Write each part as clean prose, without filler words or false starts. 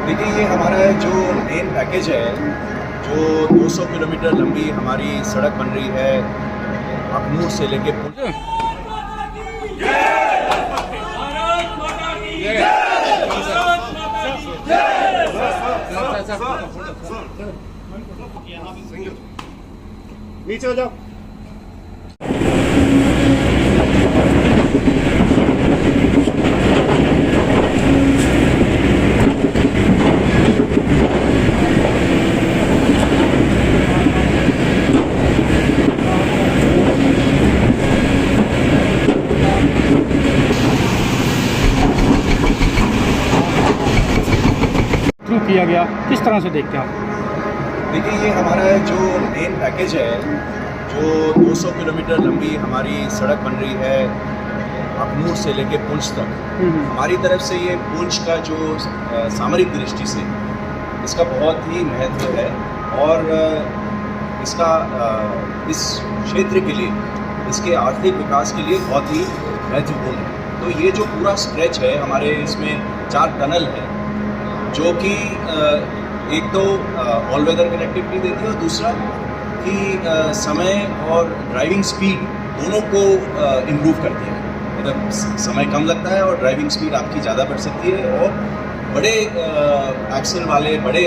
देखिए, ये हमारा जो मेन पैकेज है, जो 200 किलोमीटर लंबी हमारी सड़क बन रही है अखनूर से लेके नीचे हो जाओ। शुरू किया गया, किस तरह से देखते हैं आप? देखिए, ये हमारा जो मेन पैकेज है, जो 200 किलोमीटर लंबी हमारी सड़क बन रही है अखनूर से लेके पुंछ तक। हमारी तरफ से ये पुंछ का जो सामरिक दृष्टि से इसका बहुत ही महत्व है और इसका इस क्षेत्र के लिए, इसके आर्थिक विकास के लिए बहुत ही महत्वपूर्ण है। तो ये जो पूरा स्ट्रेच है हमारे, इसमें 4 टनल है जो कि एक तो ऑल वेदर कनेक्टिविटी देती है और दूसरा कि समय और ड्राइविंग स्पीड दोनों को इम्प्रूव करती है। मतलब समय कम लगता है और ड्राइविंग स्पीड आपकी ज़्यादा बढ़ सकती है और बड़े एक्सेल वाले बड़े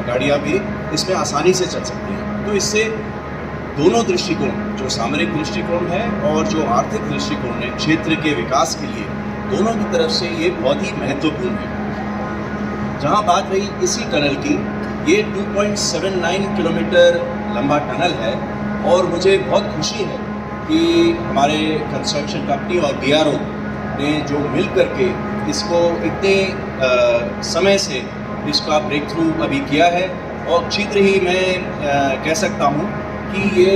गाड़ियाँ भी इसमें आसानी से चल सकती हैं। तो इससे दोनों दृष्टिकोण, जो सामरिक दृष्टिकोण है और जो आर्थिक दृष्टिकोण है क्षेत्र के विकास के लिए, दोनों की तरफ से ये बहुत ही महत्वपूर्ण है। जहाँ बात रही इसी टनल की, ये 2.79 किलोमीटर लंबा टनल है और मुझे बहुत खुशी है कि हमारे कंस्ट्रक्शन कंपनी और BRO ने जो मिल करके इसको इतने समय से इसका ब्रेक थ्रू अभी किया है और शीघ्र ही मैं कह सकता हूँ कि ये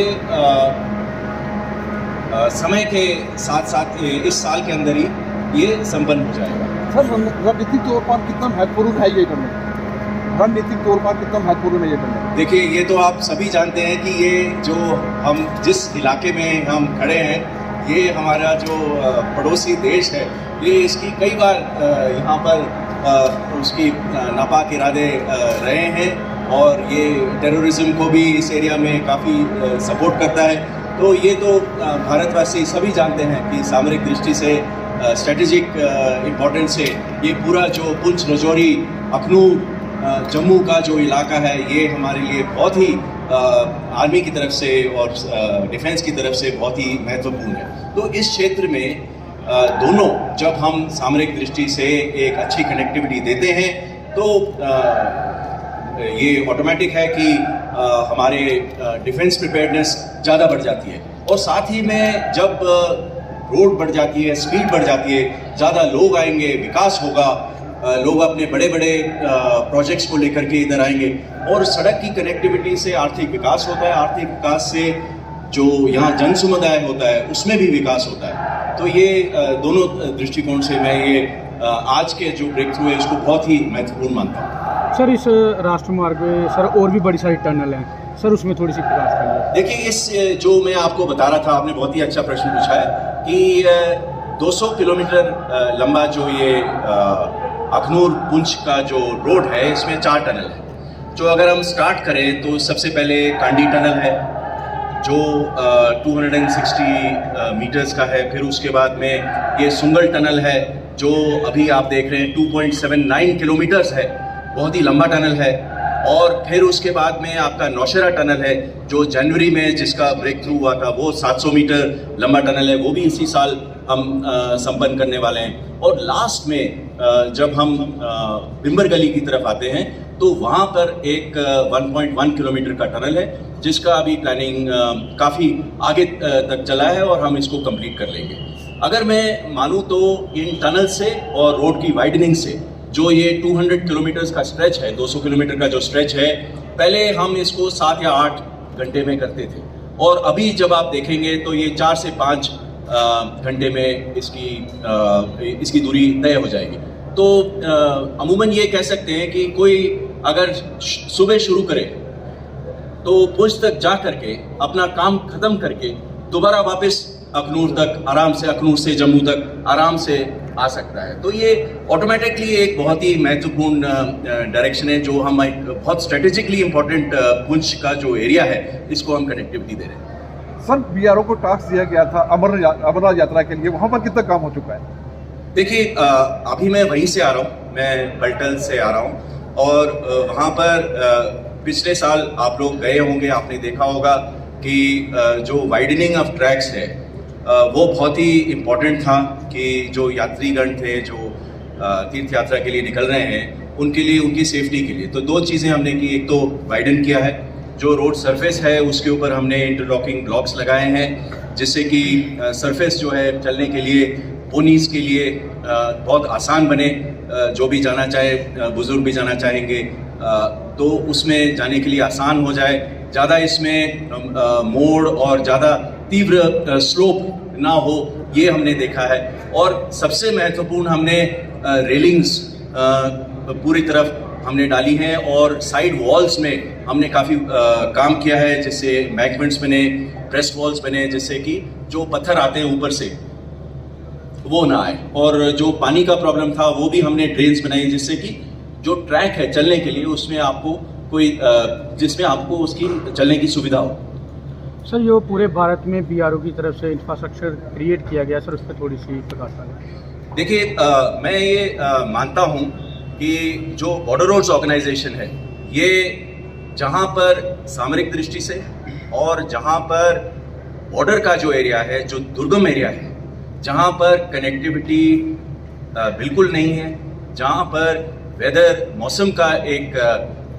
समय के साथ साथ इस साल के अंदर ही ये संपन्न हो जाएगा। सर, रणनीतिक तौर पर कितना महत्वपूर्ण है ये टनल? रणनीतिक तौर पर कितना महत्वपूर्ण है ये टनल? देखिए, ये तो आप सभी जानते हैं कि ये जो हम जिस इलाके में हम खड़े हैं, ये हमारा जो पड़ोसी देश है, ये इसकी कई बार यहाँ पर उसकी नापाक इरादे रहे हैं और ये टेररिज्म को भी इस एरिया में काफ़ी सपोर्ट करता है। तो ये तो भारतवासी सभी जानते हैं कि सामरिक दृष्टि से स्ट्रेटेजिक इम्पोर्टेंस से ये पूरा जो पुंछ, राजौरी, अखनूर, जम्मू का जो इलाका है, ये हमारे लिए बहुत ही आर्मी की तरफ से और डिफेंस की तरफ से बहुत ही महत्वपूर्ण है। तो इस क्षेत्र में दोनों, जब हम सामरिक दृष्टि से एक अच्छी कनेक्टिविटी देते हैं तो ये ऑटोमेटिक है कि हमारे डिफेंस प्रिपेयर्डनेस ज़्यादा बढ़ जाती है और साथ ही में जब रोड बढ़ जाती है, स्पीड बढ़ जाती है, ज़्यादा लोग आएंगे, विकास होगा, लोग अपने बड़े बड़े प्रोजेक्ट्स को लेकर के इधर आएंगे और सड़क की कनेक्टिविटी से आर्थिक विकास होता है। आर्थिक विकास से जो यहाँ जन समुदाय होता है उसमें भी विकास होता है। तो ये दोनों दृष्टिकोण से मैं ये आज के जो ब्रेक थ्रू है इसको बहुत ही महत्वपूर्ण मानता हूँ। सर, इस राष्ट्रमार्ग में सर और भी बड़ी सारी टनल हैं सर, उसमें थोड़ी सी प्रकाश करिए। देखिए, इस जो मैं आपको बता रहा था, आपने बहुत ही अच्छा प्रश्न पूछा है कि 200 किलोमीटर लंबा जो ये अखनूर पुंछ का जो रोड है, इसमें 4 टनल है। जो अगर हम स्टार्ट करें तो सबसे पहले कांडी टनल है जो 260 मीटर्स का है। फिर उसके बाद में ये सुंगल टनल है जो अभी आप देख रहे हैं 2.79 किलोमीटर्स है, बहुत ही लंबा टनल है। और फिर उसके बाद में आपका नौशेरा टनल है जो जनवरी में जिसका ब्रेक थ्रू हुआ था, वो 700 मीटर लंबा टनल है, वो भी इसी साल हम संपन्न करने वाले हैं। और लास्ट में जब हम बिम्बर गली की तरफ आते हैं तो वहाँ पर एक 1.1 किलोमीटर का टनल है जिसका अभी प्लानिंग काफ़ी आगे तक चला है और हम इसको कंप्लीट कर लेंगे। अगर मैं मानूँ तो इन टनल से और रोड की वाइडनिंग से जो ये 200 किलोमीटर्स का स्ट्रेच है, 200 किलोमीटर का जो स्ट्रेच है, पहले हम इसको 7 या 8 घंटे में करते थे और अभी जब आप देखेंगे तो ये 4 से 5 घंटे में इसकी दूरी तय हो जाएगी। तो अमूमन ये कह सकते हैं कि कोई अगर सुबह शुरू करे तो पुंछ तक जा करके अपना काम खत्म करके दोबारा वापस अखनूर तक आराम से, अखनूर से जम्मू तक आराम से आ सकता है। तो ये ऑटोमेटिकली एक बहुत ही महत्वपूर्ण डायरेक्शन है जो हम एक बहुत स्ट्रेटेजिकली इंपॉर्टेंट पुंछ का जो एरिया है इसको हम कनेक्टिविटी दे रहे हैं। सर बीआरओ को टास्क दिया गया था अमरनाथ यात्रा के लिए, वहाँ पर कितना काम हो चुका है? देखिए अभी मैं वहीं से आ रहा हूँ, मैं पलटन से आ रहा हूँ और वहाँ पर पिछले साल आप लोग गए होंगे, आपने देखा होगा कि जो वाइडनिंग ऑफ ट्रैक्स है वो बहुत ही इम्पोर्टेंट था कि जो यात्रीगण थे जो तीर्थ यात्रा के लिए निकल रहे हैं उनके लिए, उनकी सेफ्टी के लिए। तो दो चीज़ें हमने की, एक तो वाइडन किया है, जो रोड सरफेस है उसके ऊपर हमने इंटरलॉकिंग ब्लॉक्स लगाए हैं जिससे कि सरफेस जो है चलने के लिए, पोनीस के लिए बहुत आसान बने। जो भी जाना चाहे, बुजुर्ग भी जाना चाहेंगे तो उसमें जाने के लिए आसान हो जाए, ज़्यादा इसमें मोड़ और ज़्यादा तीव्र स्लोप ना हो, ये हमने देखा है। और सबसे महत्वपूर्ण हमने रेलिंग्स पूरी तरफ हमने डाली हैं और साइड वॉल्स में हमने काफ़ी काम किया है, जिससे मैगमेंट्स बने, ब्रेस्ट वॉल्स बने, जिससे कि जो पत्थर आते हैं ऊपर से वो ना आए। और जो पानी का प्रॉब्लम था वो भी हमने ड्रेन्स बनाई जिससे कि जो ट्रैक है चलने के लिए उसमें आपको कोई जिसमें आपको उसकी चलने की सुविधा हो। सर ये पूरे भारत में बीआरओ की तरफ से इंफ्रास्ट्रक्चर क्रिएट किया गया, सर उस पर थोड़ी सी प्रकाश डालें। देखिए मैं ये मानता हूँ कि जो बॉर्डर रोड्स ऑर्गेनाइजेशन है ये जहाँ पर सामरिक दृष्टि से और जहाँ पर बॉर्डर का जो एरिया है, जो दुर्गम एरिया है, जहाँ पर कनेक्टिविटी बिल्कुल नहीं है, जहाँ पर वेदर मौसम का एक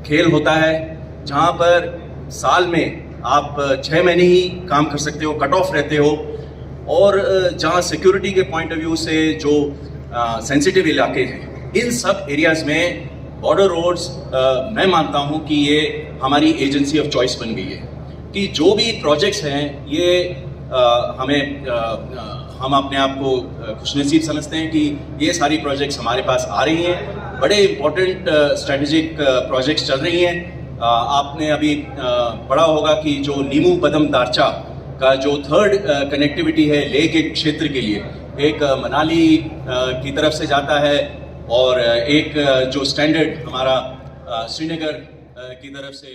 खेल होता है, जहाँ पर साल में आप 6 महीने ही काम कर सकते हो, कट ऑफ रहते हो, और जहाँ सिक्योरिटी के पॉइंट ऑफ व्यू से जो सेंसिटिव इलाके हैं, इन सब एरियाज़ में बॉर्डर रोड्स मैं मानता हूँ कि ये हमारी एजेंसी ऑफ चॉइस बन गई है कि जो भी प्रोजेक्ट्स हैं ये हम अपने आप को खुशनसीब समझते हैं कि ये सारी प्रोजेक्ट्स हमारे पास आ रही हैं। बड़े इम्पोर्टेंट स्ट्रेटेजिक प्रोजेक्ट्स चल रही हैं। आपने अभी पढ़ा होगा कि जो नीमू बदम दारचा का जो थर्ड कनेक्टिविटी है लेह के क्षेत्र के लिए, एक मनाली की तरफ से जाता है और एक जो स्टैंडर्ड हमारा श्रीनगर की तरफ से